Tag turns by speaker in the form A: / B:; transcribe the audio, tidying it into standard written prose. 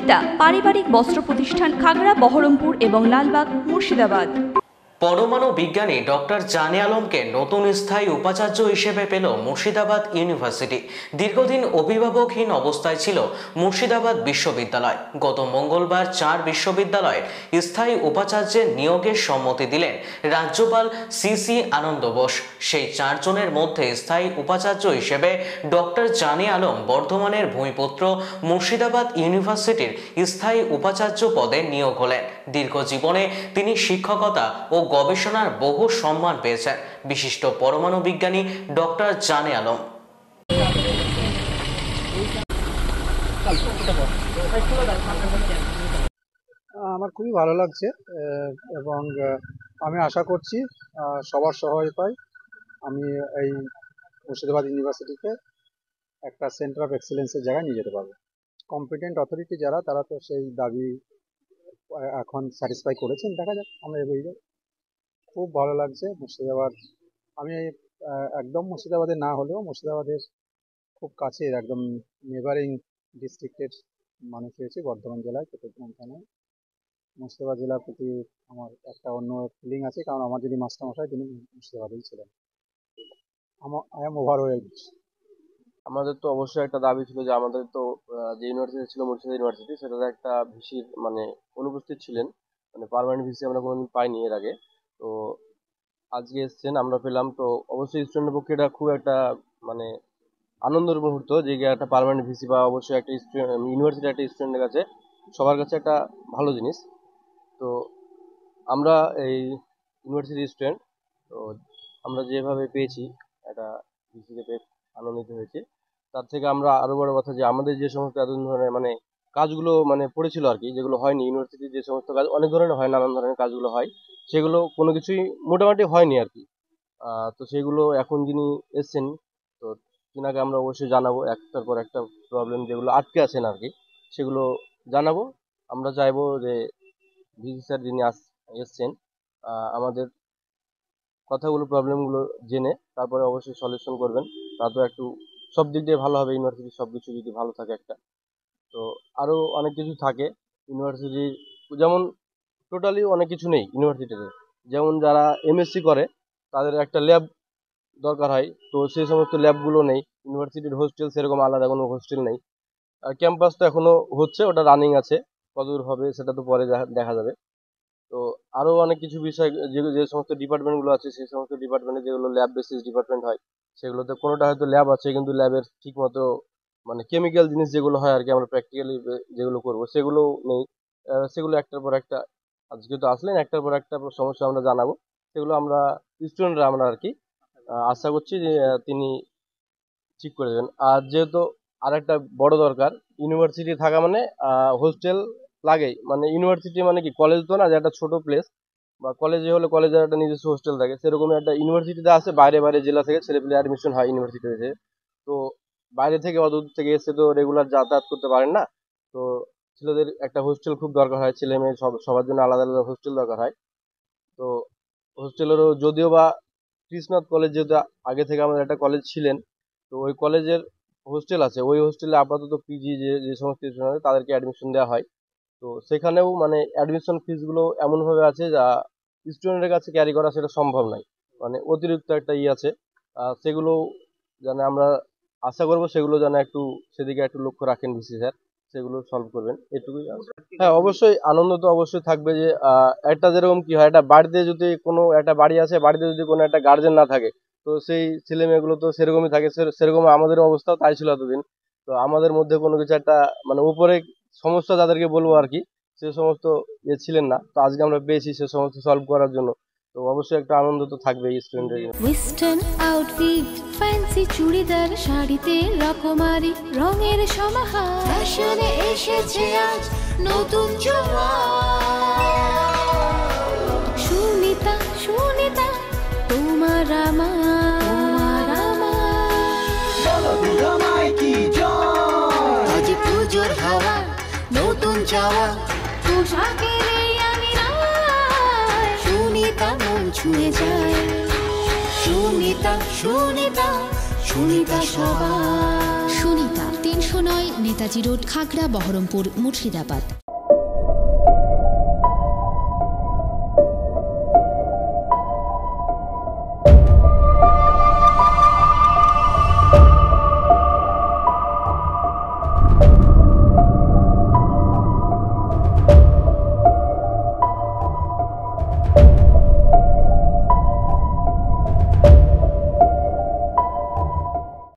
A: সুনিতা পারিবারিক বস্ত্র প্রতিষ্ঠান, খাগড়া, বহরমপুর এবং লালবাগ, মুর্শিদাবাদ।
B: পরমাণু বিজ্ঞানী ডক্টর জানে আলমকে নতুন স্থায়ী উপাচার্য হিসেবে পেল মুর্শিদাবাদ ইউনিভার্সিটি। দীর্ঘদিন অভিভাবকহীন অবস্থায় ছিল মুর্শিদাবাদ বিশ্ববিদ্যালয়। গত মঙ্গলবার 4 বিশ্ববিদ্যালয়ের স্থায়ী উপাচার্যের নিয়োগের সম্মতি দিলেন রাজ্যপাল সিসি আনন্দ বোস। সেই 4 জনের মধ্যে স্থায়ী উপাচার্য হিসেবে ডক্টর জানে আলম বর্ধমানের ভূমিপুত্র মুর্শিদাবাদ ইউনিভার্সিটির স্থায়ী উপাচার্য পদে নিয়োগ হলেন। দীর্ঘ জীবনে তিনি শিক্ষকতা ও গবেষণার বহু সম্মান পেয়েছেন বিশিষ্ট পরমাণু বিজ্ঞানী ডক্টর জানে আলম।
C: আমার খুবই ভালো লাগছে এবং আমি আশা করছি সবার সহায়তায় আমি এই মুর্শিদাবাদ ইউনিভার্সিটিকে একটা সেন্টার অফ এক্সেলেন্সের জায়গায় নিয়ে যেতে পারবো। কম্পিটেন্ট অথরিটি যারা, তারা তো সেই দাবি এখন স্যাটিসফাই করেছেন। দেখা যাক, আমরা এগিয়ে যাই। খুব ভালো লাগছে। মুর্শিদাবাদ, আমি একদম মুর্শিদাবাদে না হলেও মুর্শিদাবাদের খুব কাছের একদম নেবারিং ডিস্ট্রিক্টের মানুষ হয়েছে। বর্ধমান জেলায় চট্টগ্রাম থানায় মুর্শিদাবাদ জেলার প্রতি আমার একটা অন্য ফিলিং আছে, কারণ আমার যিনি মাস্টারমশাই তিনি মুর্শিদাবাদেই ছিলেন। I am overwhelmed.
D: আমাদের তো অবশ্যই একটা দাবি ছিল যে আমাদের তো যে ইউনিভার্সিটি ছিল মুর্শিদাবাদ ইউনিভার্সিটি, সেটাতে একটা ভিসির মানে অনুপস্থিত ছিলেন, মানে পার্মানেন্ট ভিসি আমরা কোনোদিন পাইনি এর আগে। তো আজকে এসছেন, আমরা পেলাম। তো অবশ্যই স্টুডেন্টের পক্ষে এটা খুব একটা মানে আনন্দের মুহূর্ত যে একটা পার্মানেন্ট ভিসি বা অবশ্যই একটা ইউনিভার্সিটি একটা স্টুডেন্টের কাছে সবার কাছে একটা ভালো জিনিস। তো আমরা এই ইউনিভার্সিটির স্টুডেন্ট, তো আমরা যেভাবে পেয়েছি একটা ভিসিকে পেয়ে আনন্দিত হয়েছি। তার থেকে আমরা আরো বড় কথা যে আমাদের যে সমস্ত এত ধরনের মানে কাজগুলো মানে পড়েছিল আর কি, যেগুলো হয়নি ইউনিভার্সিটির যে সমস্ত কাজ অনেক ধরনের হয়, নানান ধরনের কাজগুলো হয়, সেগুলো কোনো কিছুই মোটামুটি হয়নি আর কি। তো সেগুলো এখন যিনি এসছেন, তো তিনাকে আমরা অবশ্যই জানাবো একটার পর একটা প্রবলেম যেগুলো আটকে আছেন আর কি, সেগুলো জানাবো। আমরা চাইবো যে ভিসি স্যার যিনি এসছেন আমাদের কথাগুলো প্রবলেমগুলো জেনে তারপরে অবশ্যই সলিউশন করবেন। তারপর একটু সব দিক দিয়ে ভালো হবে ইউনিভার্সিটি, সব কিছু যদি ভালো থাকে একটা। তো আরও অনেক কিছু থাকে ইউনিভার্সিটির, যেমন টোটালি অনেক কিছু নেই ইউনিভার্সিটিতে। যেমন যারা এমএসসি করে তাদের একটা ল্যাব দরকার হয়, তো সেই সমস্ত ল্যাবগুলো নেই। ইউনিভার্সিটির হোস্টেল সেরকম আলাদা কোনো হোস্টেল নেই। আর ক্যাম্পাস তো এখনো হচ্ছে, ওটা রানিং আছে, কতদূর হবে সেটা তো পরে দেখা যাবে। তো আরও অনেক কিছু বিষয় যে সমস্ত ডিপার্টমেন্টগুলো আছে, সেই সমস্ত ডিপার্টমেন্টে যেগুলো ল্যাব বেসিস ডিপার্টমেন্ট হয়, সেগুলোতে কোনোটা হয়তো ল্যাব আছে কিন্তু ল্যাবের ঠিক মতো মানে কেমিক্যাল জিনিস যেগুলো হয় আর কি, আমরা প্র্যাকটিক্যালি যেগুলো করবো সেগুলো নেই। সেগুলো একটার পর একটা, আজকে তো আসলেন, একটার পর একটা সমস্যা আমরা জানাবো, সেগুলো আমরা স্টুডেন্টরা আমরা আর কি আশা করছি যে তিনি ঠিক করে দেবেন। আর যেহেতু আর একটা বড় দরকার, ইউনিভার্সিটি থাকা মানে হোস্টেল লাগেই। মানে ইউনিভার্সিটি মানে কি কলেজ তো না যে একটা ছোট প্লেস, বা কলেজে হলে কলেজের একটা নিজস্ব হোস্টেল থাকে, সেরকম একটা ইউনিভার্সিটিতে আছে। বাইরে বাইরে জেলা থেকে ছেলেপেলে অ্যাডমিশন হয় ইউনিভার্সিটিতে, তো বাইরে থেকে অদূর থেকে এসে তো রেগুলার যাতায়াত করতে পারেন না। তো ছেলেদের একটা হোস্টেল খুব দরকার হয়, ছেলে মেয়ে সবার জন্য আলাদা আলাদা হোস্টেল দরকার হয়। তো হোস্টেলেরও যদিও বা কৃষ্ণনাথ কলেজ, যেহেতু আগে থেকে আমাদের একটা কলেজ ছিলেন, তো ওই কলেজের হোস্টেল আছে, ওই হোস্টেলে আপাতত পিজি যে সমস্ত স্টুডেন্ট আছে তাদেরকে অ্যাডমিশন দেওয়া হয়। তো সেখানেও মানে অ্যাডমিশন ফিসগুলো এমনভাবে আছে যা স্টুডেন্টের কাছে ক্যারি করা সেটা সম্ভব নয়, মানে অতিরিক্ত একটা আছে। সেগুলো যেন আমরা আশা করবো সেগুলো যেন একটু সেদিকে একটু লক্ষ্য রাখেন ভিসি স্যার, সেগুলো সলভ করবেন, এটুকুই। হ্যাঁ, অবশ্যই আনন্দ তো অবশ্যই থাকবে যে একটা যেরকম কি হয়, একটা বাড়িতে যদি কোনো একটা বাড়ি আছে, বাড়িতে যদি কোনো একটা গার্জেন না থাকে, তো সেই ছেলে মেয়েগুলো তো সেরকমই থাকে। সেরকম আমাদের অবস্থাও তাই ছিল এতদিন। তো আমাদের মধ্যে কোনো কিছু একটা মানে উপরে সমস্যা যাদেরকে বলবো আর কি, সে সমস্ত ছিলেন না। তো আজকে আমরা পেয়েছি সে সমস্ত সলভ করার জন্য, তো অবশ্যই একটা আনন্দ তো থাকবে স্টুডেন্টের।
E: ওয়েস্টার্ন আউটফিট, ফ্যান্সি চুড়িদার, শাড়িতে রকমারি রঙের সমাহার, ফ্যাশনে এসেছে আজ নতুন সুনিতা, সুনিতা তোমার আজ পুজোর হাওয়া, নতুন চাওয়া পোশাকের সুনিতা মন ছুঁয়ে যায়। সুনিতা, সুনিতা, সুনিতা সবার। সুনিতা 300
F: 9, নেতাজি রোড, খাগড়া, বহরমপুর, মুর্শিদাবাদ।